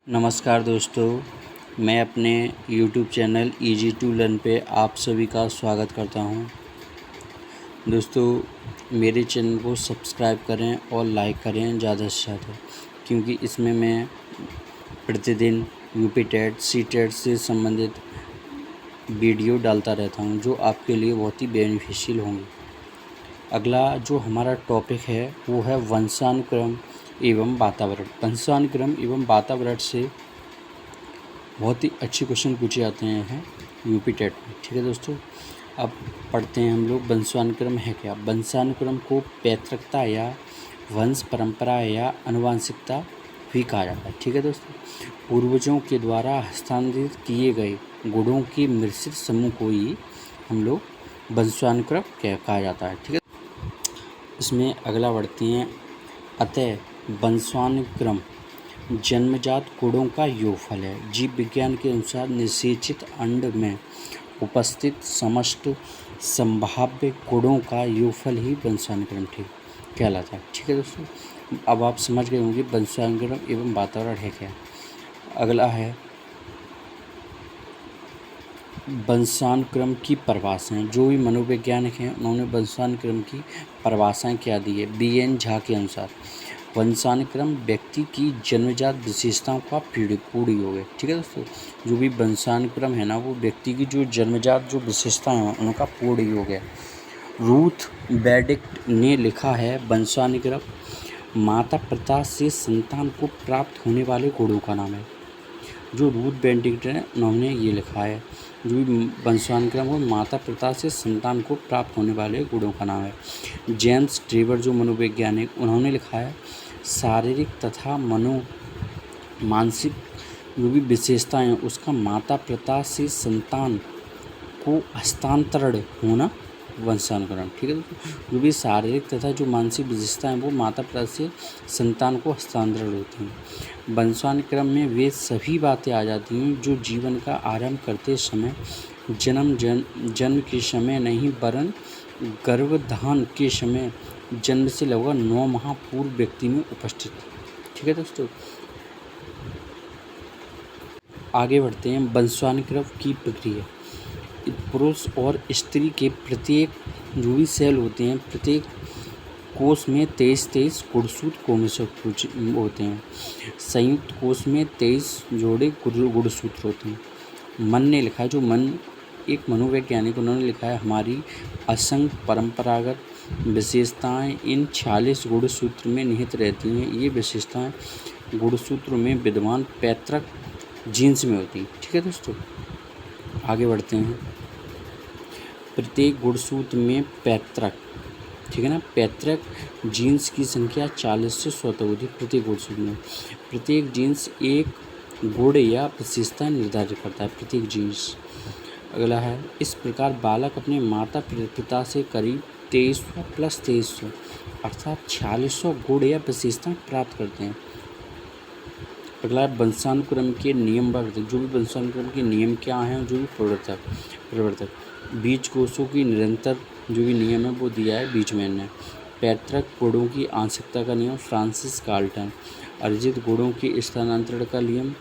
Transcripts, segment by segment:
नमस्कार दोस्तों, मैं अपने YouTube channel easy to learn पे आप सभी का स्वागत करता हूं। दोस्तों, मेरे चैनल को सब्सक्राइब करें और लाइक करें ज़्यादा से ज़्यादा, क्योंकि इसमें मैं प्रतिदिन यूपी टेट सी टेट से संबंधित वीडियो डालता रहता हूं, जो आपके लिए बहुत ही बेनिफिशियल होंगे। अगला जो हमारा टॉपिक है वो है वंशानुक्रम एवं वातावरण। वंशानुक्रम एवं वातावरण से बहुत ही अच्छे क्वेश्चन पूछे जाते हैं यूपी टेट में। ठीक है दोस्तों, अब पढ़ते हैं हम लोग वंशानुक्रम है क्या। वंशानुक्रम को पैतृकता या वंश परंपरा या आनुवंशिकता भी कहा जाता है। ठीक है दोस्तों, पूर्वजों के द्वारा हस्तांतरित किए गए गुणों के मिश्रित समूह को ही हम लोग वंशानुक्रम कहा जाता है। ठीक है, इसमें अगला बढ़ते हैं। अतः वंशानुक्रम जन्मजात गुणों का योगफल है। जीव विज्ञान के अनुसार निषेचित अंड में उपस्थित समस्त संभाव्य गुणों का योगफल ही वंशानुक्रम कहलाता है। ठीक है दोस्तों, अब आप समझ गए होंगे वंशानुक्रम एवं वातावरण है क्या। अगला है वंशानुक्रम की परिभाषाएं। जो भी मनोवैज्ञानिक हैं उन्होंने वंशानुक्रम की परिभाषाएं क्या दी है। BN झा के अनुसार वंशानुक्रम व्यक्ति की जन्मजात विशेषताओं का पूर्ण योग है। ठीक है दोस्तों, जो भी वंशानुक्रम है ना, वो व्यक्ति की जो जन्मजात जो विशेषताएं हैं उनका पूर्ण योग है। रूथ बेनेडिक्ट ने लिखा है वंशानुक्रम माता पिता से संतान को प्राप्त होने वाले गुणों का नाम है। जो रूथ बेनेडिक्ट है उन्होंने ये लिखा है, जो भी वंशानुक्रम हो माता पिता से संतान को प्राप्त होने वाले गुणों का नाम है। जेम्स ट्रेवर जो मनोवैज्ञानिक, उन्होंने लिखा है शारीरिक तथा मानसिक जो भी विशेषताएं हैं उसका माता पिता से संतान को हस्तांतरण होना वंशानुक्रम। ठीक है दोस्तों, जो भी शारीरिक तथा जो मानसिक विशेषताएं वो माता पिता से संतान को हस्तांतरण होती हैं। वंशानुक्रम में वे सभी बातें आ जाती हैं जो जीवन का आरंभ करते समय जन्म के समय नहीं, वरन गर्भधान के समय जन्म से लगभग 9 माह पूर्व व्यक्ति में उपस्थित। ठीक है दोस्तों, आगे बढ़ते हैं। वंशानुक्रम की प्रक्रिया पुरुष और स्त्री के प्रत्येक जो भी सेल होते हैं, प्रत्येक कोष में 23 गुणसूत्र क्रोमोसोम होते हैं। संयुक्त कोष में 23 जोड़े गुणसूत्र होते हैं। मन ने लिखा है, जो मन एक मनोवैज्ञानिक, उन्होंने लिखा है हमारी असंख्य परंपरागत विशेषताएं इन 46 गुणसूत्र में निहित रहती हैं। ये विशेषताएं गुणसूत्र में विद्यमान पैतृक जीन्स में होती हैं। ठीक है दोस्तों, आगे बढ़ते हैं। प्रत्येक गुणसूत्र में पैतृक, ठीक है ना, पैतृक जीन्स की संख्या 40 से 100 होती है प्रत्येक गुणसूत्र में। प्रत्येक जीन्स एक गुण या विशेषता निर्धारित करता है, प्रत्येक जीन्स। अगला है, इस प्रकार बालक अपने माता पिता से करीब 2300 प्लस 2300 अर्थात 4600 गुण या विशेषताएं प्राप्त करते हैं। अगला है वंशानुक्रम के नियम वर्ग। जो भी वंशानुक्रम के नियम क्या हैं, जो भी प्रवर्तक बीज कोषों की निरंतर जो भी नियम है वो दिया है बीजमैन ने। पैतृक गुणों की आंशिकता का नियम फ्रांसिस गाल्टन। अर्जित गुणों के स्थानांतरण का नियम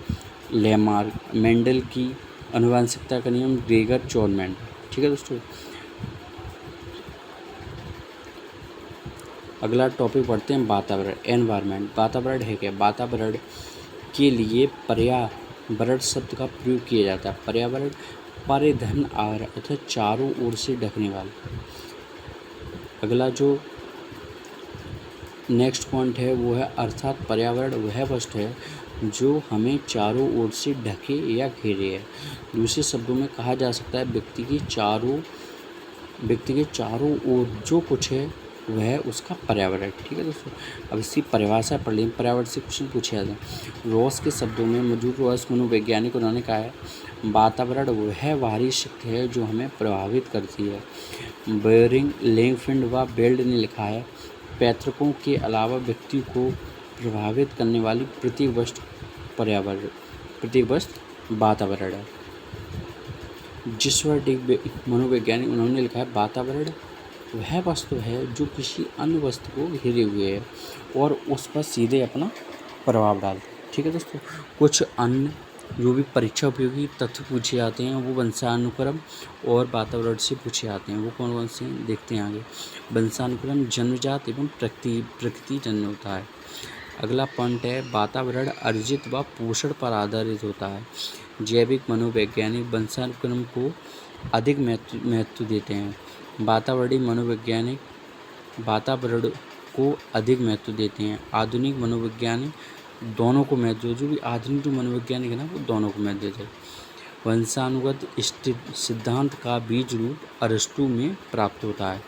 लेमार्क। मेंडल की आनुवंशिकता का नियम ग्रेगर चॉलमैन। ठीक है दोस्तों, अगला टॉपिक पढ़ते हैं वातावरण, एनवायरनमेंट। वातावरण है क्या। वातावरण के लिए पर्यावरण शब्द का प्रयोग किया जाता है। पर्यावरण परिधन आर अर्थात चारों ओर से ढकने वाला। अगला जो नेक्स्ट पॉइंट है वो है अर्थात पर्यावरण वह वस्तु है जो हमें चारों ओर से ढके या घेरे है। दूसरे शब्दों में कहा जा सकता है व्यक्ति के चारों ओर जो कुछ है वह उसका पर्यावरण। ठीक है दोस्तों, अब इसकी परिभाषा पढ़ लें। पर्यावरण से क्वेश्चन पूछे जाते हैं। रॉस के शब्दों में मौजूद रॉस मनोवैज्ञानिक, उन्होंने कहा है वातावरण वह बाहरी शक्ति है जो हमें प्रभावित करती है। बेयरिंग लैंगफिल्ड व बेल्ड ने लिखा है पैतृकों के अलावा व्यक्ति को प्रभावित करने वाली प्रत्येक वस्तु वातावरण है। जिसवर्डिक मनोवैज्ञानिक, उन्होंने लिखा है वातावरण वह वस्तु है जो किसी अन्य वस्तु को घेरे हुए है और उस पर सीधे अपना प्रभाव डालते हैं। ठीक है दोस्तों। कुछ अन्य जो भी परीक्षा उपयोगी तथ्य पूछे जाते हैं वो वंशानुक्रम और वातावरण से पूछे जाते हैं। वो कौन कौन से हैं देखते हैं आगे। वंशानुक्रम जन्मजात एवं प्रकृति जन्य होता है। अगला पॉइंट है वातावरण अर्जित व पोषण पर आधारित होता है। जैविक मनोवैज्ञानिक वंशानुक्रम को अधिक महत्व देते हैं। वातावरणीय मनोवैज्ञानिक वातावरण को अधिक महत्व देते हैं। आधुनिक मनोवैज्ञानिक दोनों को महत्व, जो भी आधुनिक जो मनोवैज्ञानिक है ना वो दोनों को महत्व देते हैं। वंशानुगत सिद्धांत का बीज रूप अरस्तु में प्राप्त होता है।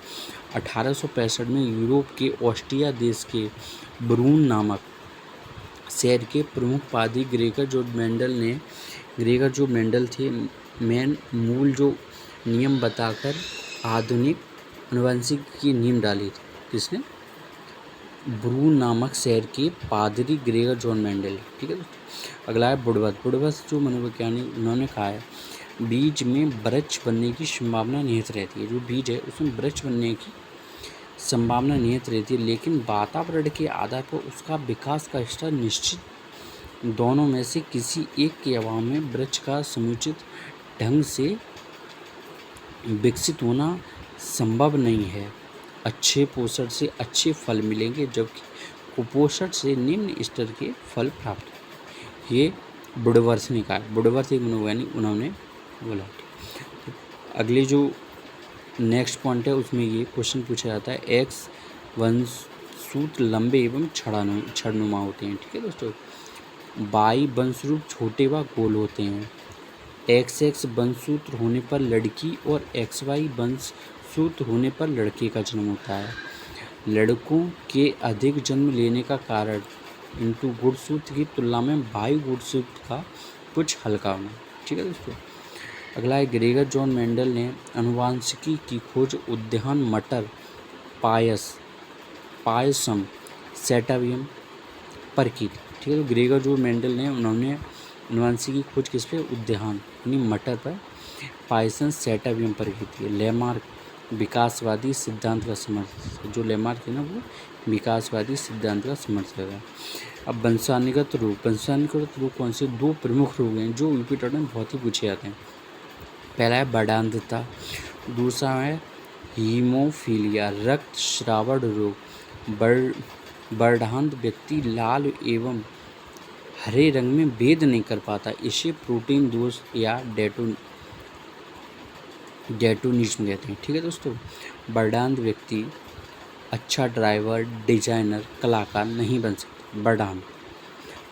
1865 में यूरोप के ऑस्ट्रिया देश के ब्रून नामक शहर के प्रमुख पादी ग्रेगर जो मेंडल थे मूल जो नियम बताकर आधुनिक आनुवंशिकी की नींव डाली थी। किसने? ब्रून नामक शहर के पादरी ग्रेगर जॉन मेंडल। ठीक है दोस्तों। अगला है बुडवर्थ जो मनोवैज्ञानिक उन्होंने कहा है बीज में वृक्ष बनने की संभावना निहित रहती है। जो बीज है उसमें वृक्ष बनने की संभावना निहित रहती है, लेकिन वातावरण के आधार पर उसका विकास का स्तर निश्चित दोनों में से किसी एक के अभाव में वृक्ष का समुचित ढंग से विकसित होना संभव नहीं है। अच्छे पोषण से अच्छे फल मिलेंगे, जबकि कुपोषण से निम्न स्तर के फल प्राप्त होंगे। ये बुडवर्थ ने कहा। बुडवर्थ एक मनोवैज्ञानिक उन्होंने बोला। तो अगले जो नेक्स्ट पॉइंट है उसमें ये क्वेश्चन पूछा जाता है एक्स वंशसूत्र लंबे एवं छड़नुमा होते हैं। ठीक है दोस्तों। वाई वंशरूप छोटे व गोल होते हैं। XX वंशसूत्र होने पर लड़की और XY वंशसूत्र होने पर लड़के का जन्म होता है। लड़कों के अधिक जन्म लेने का कारण इंटू गुणसूत्र की तुलना में वाई गुणसूत्र का कुछ हल्का होना। ठीक है दोस्तों। अगला है ग्रेगर जॉन मेंडल ने आनुवांशिकी की खोज उद्यान मटर पायसम सेटावियम पर की थी। ठीक है। तो ग्रेगर जॉन मेंडल ने उन्होंने आनुवांशिकी की खोज किस पे? उद्यान यानी मटर पर पायसम सेटावियम पर की थी। लेमार्क विकासवादी सिद्धांत का समर्थक, जो लेमार्क है ना वो विकासवादी सिद्धांत का समर्थक है। अब वंशानुगत रोग कौन से? दो प्रमुख रोग हैं जो यूपी में बहुत ही पूछे जाते हैं। पहला है बढ़ांतता, दूसरा है हीमोफीलिया रक्त श्रावण रोग। बढ़ांत व्यक्ति लाल एवं हरे रंग में भेद नहीं कर पाता, इसे प्रोटीन दोष या डेटोनिज्म कहते हैं। ठीक है दोस्तों। बढ़ांत व्यक्ति अच्छा ड्राइवर, डिजाइनर, कलाकार नहीं बन सकता।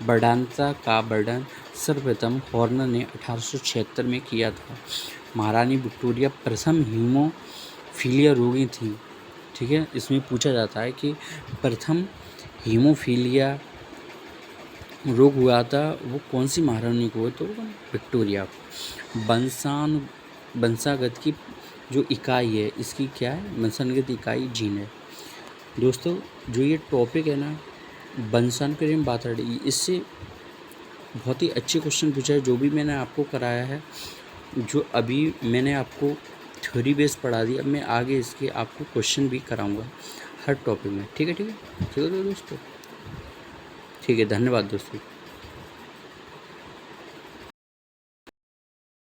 बढ़ांतता का वर्णन सर्वप्रथम हॉर्नर ने 1876 में किया था। महारानी विक्टोरिया प्रथम हीमोफीलिया रोगी थी। ठीक है। इसमें पूछा जाता है कि प्रथम हीमोफीलिया रोग हुआ था वो कौन सी महारानी को? तो विक्टोरिया को। वंशागत की जो इकाई है इसकी क्या है? वंशागत इकाई जीन है। दोस्तों जो ये टॉपिक है ना वंशानुक्रम में बात रही, इससे बहुत ही अच्छे क्वेश्चन पूछा है। जो भी मैंने आपको कराया है, जो अभी मैंने आपको थ्योरी बेस पढ़ा दी, अब मैं आगे इसके आपको क्वेश्चन भी कराऊंगा हर टॉपिक में। ठीक है दोस्तों। ठीक है। धन्यवाद दोस्तों।